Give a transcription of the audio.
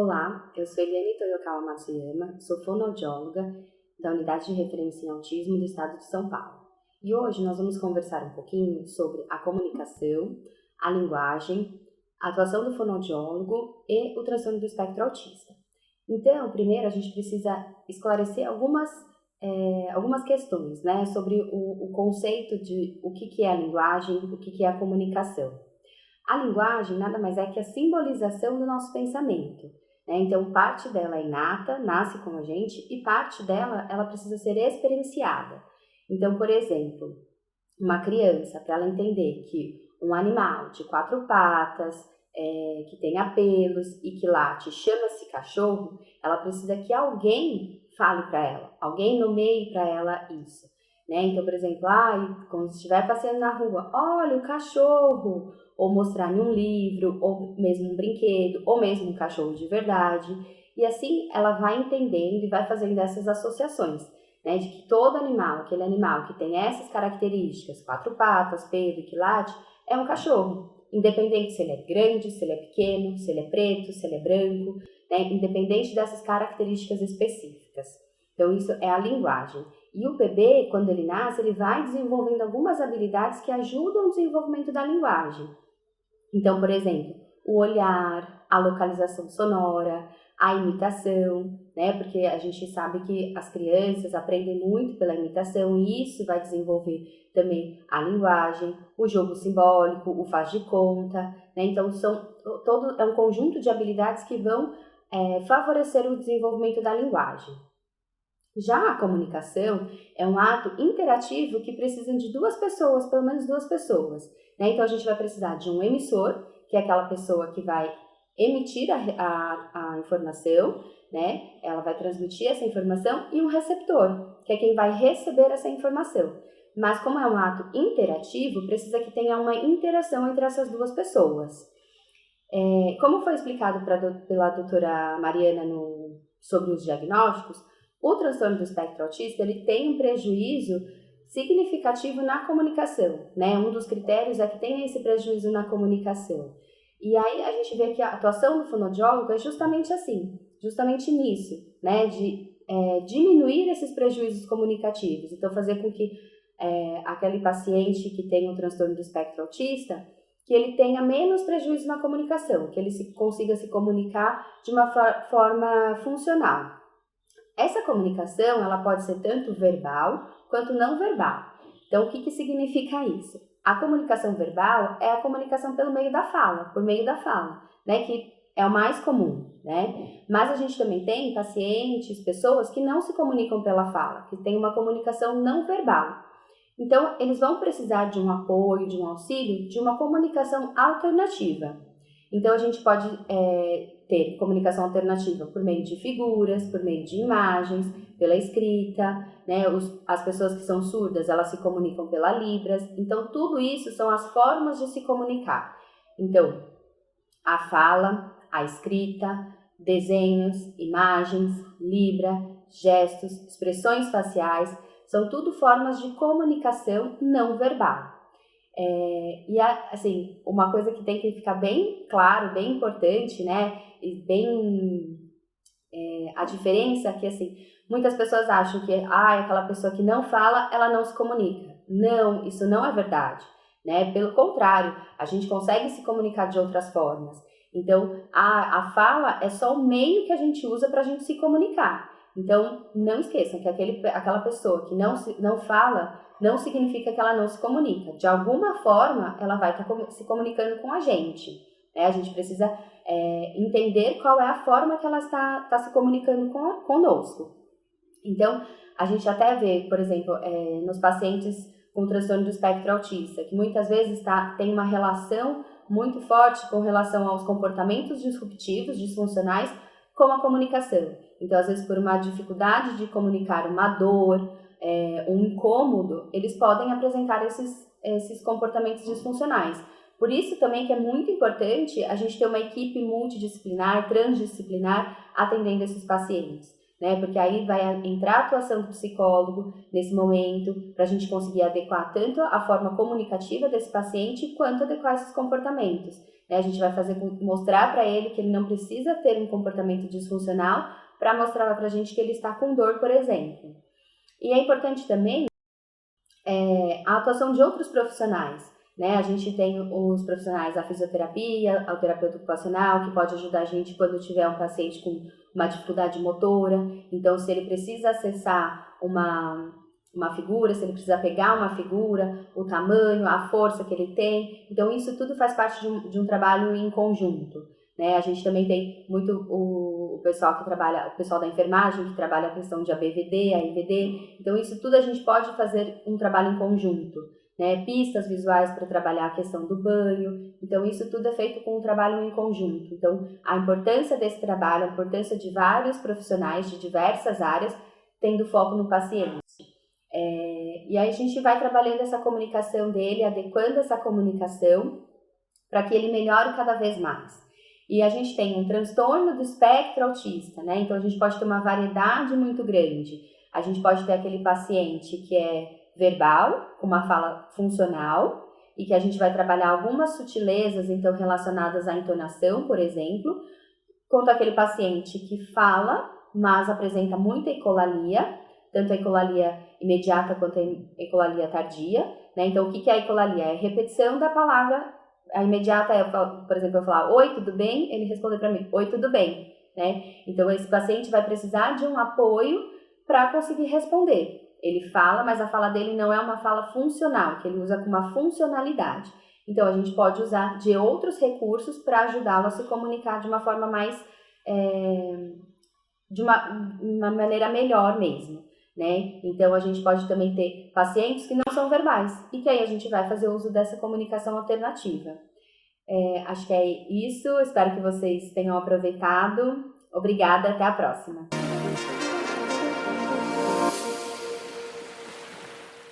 Olá, eu sou Eliane Toyokawa Matsuyama, sou fonoaudióloga da Unidade de Referência em Autismo do Estado de São Paulo. E hoje nós vamos conversar um pouquinho sobre a comunicação, a linguagem, a atuação do fonoaudiólogo e o transtorno do espectro autista. Então, primeiro a gente precisa esclarecer algumas questões, né, sobre o conceito de o que é a linguagem, o que é a comunicação. A linguagem nada mais é que a simbolização do nosso pensamento, né? Então, parte dela é inata, nasce com a gente, e parte dela, ela precisa ser experienciada. Então, por exemplo, uma criança, para ela entender que um animal de 4 patas, que tenha pelos e que late, chama-se cachorro, ela precisa que alguém fale para ela, alguém nomeie para ela isso, né? Então, por exemplo, quando estiver passeando na rua, olha o cachorro, ou mostrar em um livro, ou mesmo um brinquedo, ou mesmo um cachorro de verdade, e assim ela vai entendendo e vai fazendo essas associações, né, de que todo animal, aquele animal que tem essas características, 4 patas, pelo e que late, é um cachorro, independente se ele é grande, se ele é pequeno, se ele é preto, se ele é branco, né, independente dessas características específicas. Então isso é a linguagem. E o bebê, quando ele nasce, ele vai desenvolvendo algumas habilidades que ajudam o desenvolvimento da linguagem. Então, por exemplo, o olhar, a localização sonora, a imitação, né? Porque a gente sabe que as crianças aprendem muito pela imitação e isso vai desenvolver também a linguagem, o jogo simbólico, o faz de conta, né? Então, é um conjunto de habilidades que vão favorecer o desenvolvimento da linguagem. Já a comunicação é um ato interativo que precisa de 2 pessoas, pelo menos 2 pessoas, né? Então, a gente vai precisar de um emissor, que é aquela pessoa que vai emitir a informação, né? Ela vai transmitir essa informação, e um receptor, que é quem vai receber essa informação. Mas como é um ato interativo, precisa que tenha uma interação entre essas 2 pessoas. Como foi explicado pela doutora Mariana sobre os diagnósticos, o transtorno do espectro autista ele tem um prejuízo significativo na comunicação, né? Um dos critérios é que tenha esse prejuízo na comunicação. E aí a gente vê que a atuação do fonoaudiólogo é justamente assim, justamente nisso, né? De diminuir esses prejuízos comunicativos. Então, fazer com que aquele paciente que tem o transtorno do espectro autista, que ele tenha menos prejuízo na comunicação, que ele consiga se comunicar de uma forma funcional. Essa comunicação, ela pode ser tanto verbal quanto não verbal. Então, o que significa isso? A comunicação verbal é a comunicação por meio da fala, né, que é o mais comum, né? Mas a gente também tem pacientes, pessoas que não se comunicam pela fala, que têm uma comunicação não verbal. Então, eles vão precisar de um apoio, de um auxílio, de uma comunicação alternativa. Então, a gente pode ter comunicação alternativa por meio de figuras, por meio de imagens, pela escrita, né? As pessoas que são surdas, elas se comunicam pela Libras. Então, tudo isso são as formas de se comunicar. Então, a fala, a escrita, desenhos, imagens, Libra, gestos, expressões faciais, são tudo formas de comunicação não verbal. Assim, uma coisa que tem que ficar bem claro, bem importante, né, e a diferença é que, assim, muitas pessoas acham que, aquela pessoa que não fala, ela não se comunica. Não, isso não é verdade, né, pelo contrário, a gente consegue se comunicar de outras formas. Então, a fala é só o meio que a gente usa para a gente se comunicar. Então, não esqueçam que aquela pessoa que não fala, não significa que ela não se comunica. De alguma forma, ela vai estar se comunicando com a gente, né? A gente precisa entender qual é a forma que ela está se comunicando conosco. Então, a gente até vê, por exemplo, nos pacientes com transtorno do espectro autista, que muitas vezes tem uma relação muito forte com relação aos comportamentos disruptivos, disfuncionais, com a comunicação. Então, às vezes, por uma dificuldade de comunicar uma dor, um incômodo, eles podem apresentar esses comportamentos disfuncionais. Por isso também que é muito importante a gente ter uma equipe multidisciplinar, transdisciplinar, atendendo esses pacientes, né? Porque aí vai entrar a atuação do psicólogo nesse momento, para a gente conseguir adequar tanto a forma comunicativa desse paciente, quanto adequar esses comportamentos. A gente vai mostrar para ele que ele não precisa ter um comportamento disfuncional para mostrar para a gente que ele está com dor, por exemplo. E é importante também a atuação de outros profissionais. A gente tem os profissionais da fisioterapia, o terapeuta ocupacional, que pode ajudar a gente quando tiver um paciente com uma dificuldade motora. Então, se ele precisa acessar uma figura, se ele precisa pegar uma figura, o tamanho, a força que ele tem. Então, isso tudo faz parte de um trabalho em conjunto. A gente também tem muito o pessoal que trabalha, o pessoal da enfermagem, que trabalha a questão de ABVD, AIVD. Então, isso tudo a gente pode fazer um trabalho em conjunto. Pistas visuais para trabalhar a questão do banho. Então, isso tudo é feito com um trabalho em conjunto. Então, a importância desse trabalho, a importância de vários profissionais de diversas áreas, tendo foco no paciente. E aí a gente vai trabalhando essa comunicação dele, adequando essa comunicação para que ele melhore cada vez mais. E a gente tem um transtorno do espectro autista, Então a gente pode ter uma variedade muito grande. A gente pode ter aquele paciente que é verbal, com uma fala funcional, e que a gente vai trabalhar algumas sutilezas, então, relacionadas à entonação, por exemplo, quanto aquele paciente que fala, mas apresenta muita ecolalia, tanto a ecolalia imediata quanto a ecolalia tardia, Então, o que é a ecolalia? É a repetição da palavra. A imediata é, por exemplo, eu falar, oi, tudo bem? Ele responder para mim, oi, tudo bem, Então, esse paciente vai precisar de um apoio para conseguir responder. Ele fala, mas a fala dele não é uma fala funcional, que ele usa com uma funcionalidade. Então, a gente pode usar de outros recursos para ajudá-lo a se comunicar de uma forma mais, de uma maneira melhor mesmo, Então, a gente pode também ter pacientes que não são verbais e que aí a gente vai fazer uso dessa comunicação alternativa. Acho que é isso, espero que vocês tenham aproveitado. Obrigada, até a próxima.